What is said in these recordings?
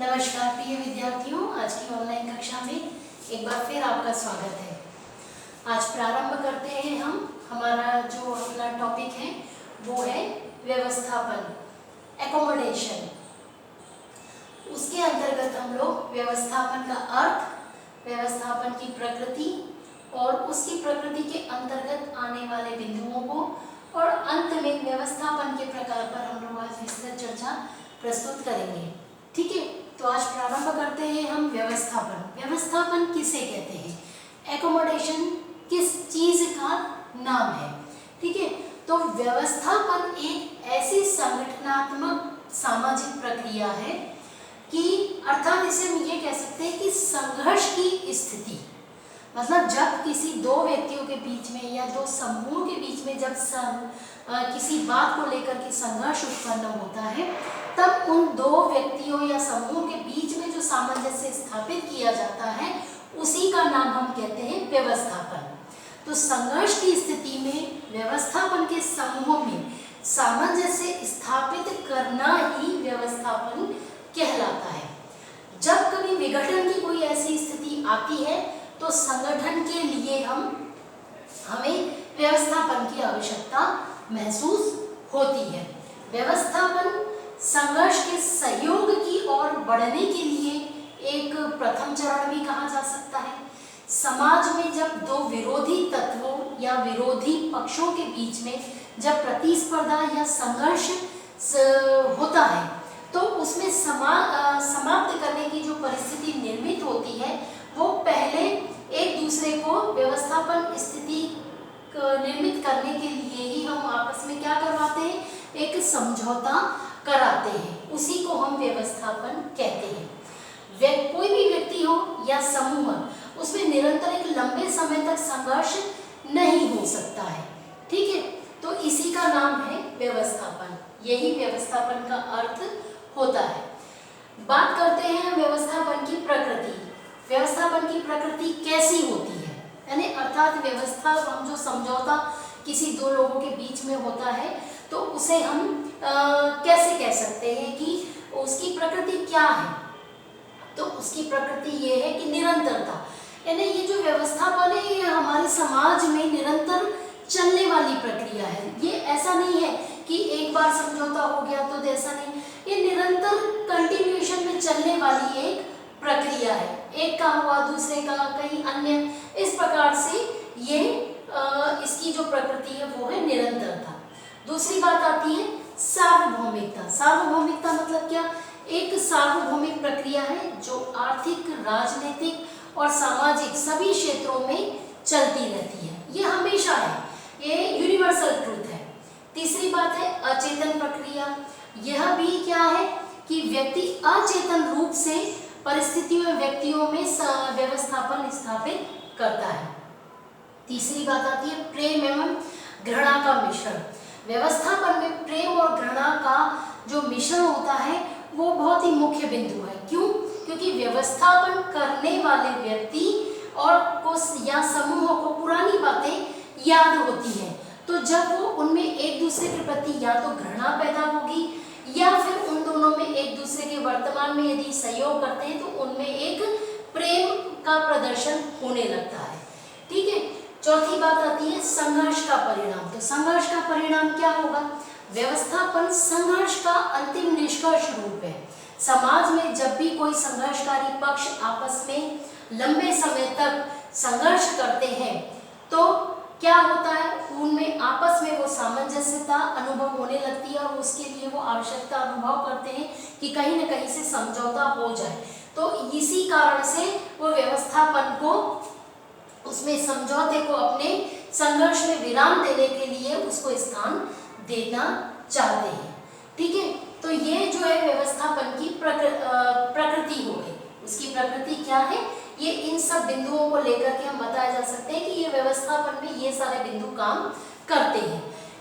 नमस्कार प्रिय विद्यार्थियों, आज की ऑनलाइन कक्षा में एक बार फिर आपका स्वागत है। आज प्रारंभ करते हैं हम हमारा जो अगला टॉपिक है वो है व्यवस्थापन, एकोमोडेशन। उसके अंतर्गत हम लोग व्यवस्थापन का अर्थ, व्यवस्थापन की प्रकृति और उसकी प्रकृति के अंतर्गत आने वाले बिंदुओं को और अंत में व्यवस्थापन के प्रकार पर हम लोग आज विस्तृत चर्चा प्रस्तुत करेंगे। ठीक है, तो आज प्रारंभ करते हैं हम व्यवस्थापन। व्यवस्थापन किसे कहते हैं? एकोमोडेशन किस चीज का नाम है? ठीक है, तो व्यवस्थापन एक ऐसी संगठनात्मक सामाजिक प्रक्रिया है कि अर्थात इसे हम ये कह सकते हैं कि संघर्ष की स्थिति, मतलब जब किसी दो व्यक्तियों के बीच में या दो समूह के बीच में जब किसी बात को लेकर के संघर्ष उत्पन्न होता है, तब उन दो व्यक्तियों या समूह के बीच में जो सामंजस्य स्थापित किया जाता है उसी का नाम हम कहते हैं व्यवस्थापन। तो संघर्ष की स्थिति में व्यवस्थापन के समूह में सामंजस्य स्थापित करना ही व्यवस्थापन कहलाता है। जब कभी विघटन की कोई ऐसी स्थिति आती है तो संगठन के लिए हमें व्यवस्थापन की आवश्यकता महसूस होती है। व्यवस्थापन संघर्ष के सहयोग की ओर बढ़ने के लिए एक प्रथम चरण भी कहा जा सकता है। समाज में जब दो विरोधी तत्वों या विरोधी पक्षों के बीच में जब प्रतिस्पर्धा या संघर्ष होता है तो उसमें समाप्त करने की जो परिस्थिति निर्मित होती है वो पहले एक दूसरे को व्यवस्थापन स्थिति निर्मित करने के लिए ही हम आपस में क्या करवाते हैं, एक समझौता कराते हैं, उसी को हम व्यवस्थापन कहते हैं। कोई भी व्यक्ति हो या समूह, उसमें निरंतर एक लंबे समय तक संघर्ष नहीं हो सकता है। ठीक है, तो इसी का नाम है व्यवस्थापन, यही व्यवस्थापन का अर्थ होता है। बात करते हैं व्यवस्थापन की प्रकृति। व्यवस्थापन की प्रकृति कैसी होती है, यानी अर्थात व्यवस्था, हम जो समझौता किसी दो लोगों के बीच में होता है तो उसे हम कैसे कह सकते हैं कि उसकी प्रकृति क्या है? तो उसकी प्रकृति ये है कि निरंतरता, यानी ये जो व्यवस्थापन है ये हमारे समाज में निरंतर चलने वाली प्रक्रिया है। ये ऐसा नहीं है कि एक बार समझौता हो गया तो ऐसा नहीं, ये निरंतर कंटिन्यूएशन में चलने वाली एक प्रक्रिया है। एक का हुआ दूसरे का, कहीं अन्य, इस प्रकार से ये इसकी जो प्रकृति है वो है निरंतरता। दूसरी बात आती है सार्वभौमिकता। सार्वभौमिकता मतलब क्या? एक सार्वभौमिक प्रक्रिया है जो आर्थिक, राजनीतिक और सामाजिक सभी क्षेत्रों में चलती रहती है। ये हमेशा है, ये यूनिवर्सल ट्रूथ है। तीसरी बात है अचेतन प्रक्रिया। यह भी क्या है कि व्यक्ति अचेतन रूप से परिस्थितियों, व्यक्तियों में व्यवस्थापन स्थापित करता है। तीसरी बात आती है प्रेम एवं घृणा का मिश्रण। व्यवस्थापन में प्रेम और घृणा का जो मिश्रण होता है वो बहुत ही मुख्य बिंदु है। क्यों? क्योंकि व्यवस्थापन करने वाले व्यक्ति और को या समूह को पुरानी बातें याद होती हैं, तो जब वो उनमें एक दूसरे के प्रति या तो घृणा पैदा होगी या फिर उन दोनों में एक दूसरे के वर्तमान में यदि सहयोग करते हैं तो उनमें एक प्रेम का प्रदर्शन होने लगता है। ठीक है, चौथी बात आती है संघर्ष का परिणाम। तो संघर्ष का परिणाम क्या होगा? व्यवस्थापन संघर्ष का अंतिम निष्कर्ष रूप है। समाज में जब भी कोई संघर्षकारी पक्ष आपस में लंबे समय तक संघर्ष करते हैं तो क्या होता है, उनमें आपस में वो सामंजस्यता अनुभव होने लगती है और उसके लिए वो आवश्यकता अनुभव करते हैं कि कहीं ना कहीं से समझौता हो जाए। तो इसी कारण से वो व्यवस्थापन को, उसमें समझौते को, अपने संघर्ष में विराम देने के लिए उसको स्थान देना चाहते हैं। ठीक है, तो ये जो है व्यवस्थापन की प्रकृति हो गई। उसकी प्रकृति क्या है, ये इन सब बिंदुओं को लेकर के हम बताया जा सकते हैं कि ये व्यवस्थापन में ये सारे बिंदु काम करते हैं।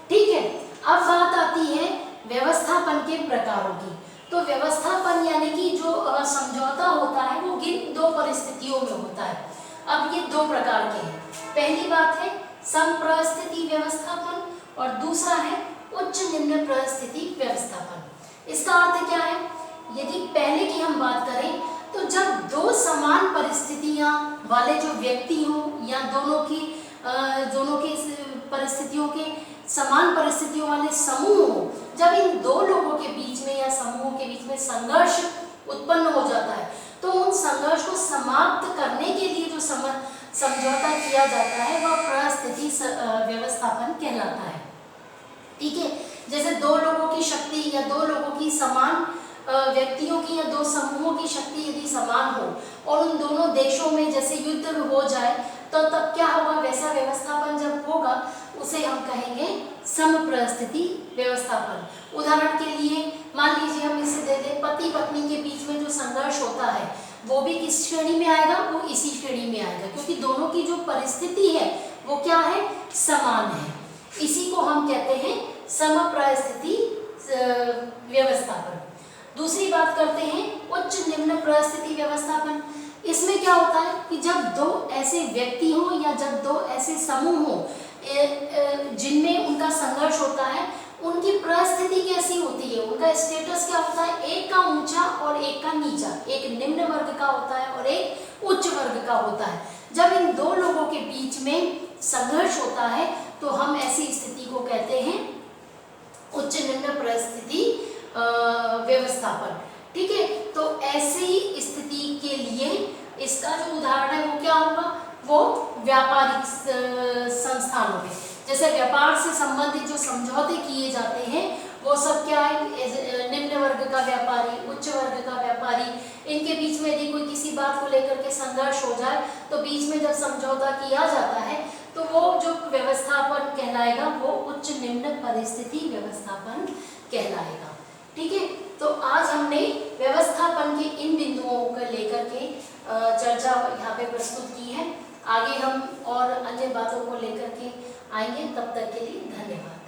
ठीक है, अब बात आती है व्यवस्थापन के प्रकारों की। तो व्यवस्थापन यानी कि जो समझौता होता है वो किन दो परिस्थितियों में होता है। अब ये दो प्रकार के हैं। पहली बात है समप्रस्थिति व्यवस्थापन और दूसरा है उच्च निम्न परिस्थिति व्यवस्थापन। इसका अर्थ क्या है यदि पहले की हम बात करें तो जब दो समान परिस्थितियां वाले जो व्यक्ति हों या दोनों की परिस्थितियों के समान परिस्थितियों वाले समूह हो, जब इन दो लोगों के बीच में या समूहों के बीच में संघर्ष उत्पन्न हो जाता है तो उन संघर्ष को समाप्त करने के लिए जो समझौता किया जाता है वह परिस्थिति व्यवस्थापन कहलाता है। ठीक है, जैसे दो लोगों की शक्ति या दो लोगों की समान व्यक्तियों की या दो समूहों की शक्ति यदि समान हो और उन दोनों देशों में जैसे युद्ध हो जाए तो तब क्या होगा, वैसा व्यवस्थापन जब होगा उसे हम कहेंगे समपरिस्थिति व्यवस्थापन। उदाहरण के लिए मान लीजिए हम इसे दे दें, पति पत्नी के बीच में जो संघर्ष होता है वो भी किस श्रेणी में आएगा, वो इसी श्रेणी में आएगा, क्योंकि दोनों की जो परिस्थिति है वो क्या है, समान है। इसी को हम कहते हैं समपरिस्थिति व्यवस्थापन। दूसरी बात करते हैं उच्च निम्न परिस्थिति व्यवस्थापन। इसमें क्या होता है कि जब दो ऐसे व्यक्ति हों या जब दो ऐसे समूह हों जिनमें उनका संघर्ष होता है, उनकी परिस्थिति कैसी होती है, उनका स्टेटस क्या होता है, एक का ऊंचा और एक का नीचा, एक निम्न वर्ग का होता है और एक उच्च वर्ग का होता है। जब इन दो लोगों के बीच में संघर्ष होता है तो हम ऐसी स्थिति को कहते हैं उच्च निम्न परिस्थिति व्यवस्थापन। ठीक है, तो ऐसी स्थिति के लिए इसका जो उदाहरण है वो क्या होगा, वो व्यापारिक संस्थानों में, जैसे व्यापार से संबंधित जो समझौते किए जाते हैं वो सब क्या है, निम्न वर्ग का व्यापारी, उच्च वर्ग का व्यापारी, इनके बीच में यदि कोई किसी बात को लेकर के संघर्ष हो जाए तो बीच में जब समझौता किया जाता है तो वो जो व्यवस्थापन कहलाएगा वो उच्च निम्न परिस्थिति व्यवस्थापन कहलाएगा। ठीक है, तो आज हमने व्यवस्थापन के इन बिंदुओं को लेकर के चर्चा यहाँ पे प्रस्तुत की है। आगे हम और अन्य बातों को लेकर के आएंगे, तब तक के लिए धन्यवाद।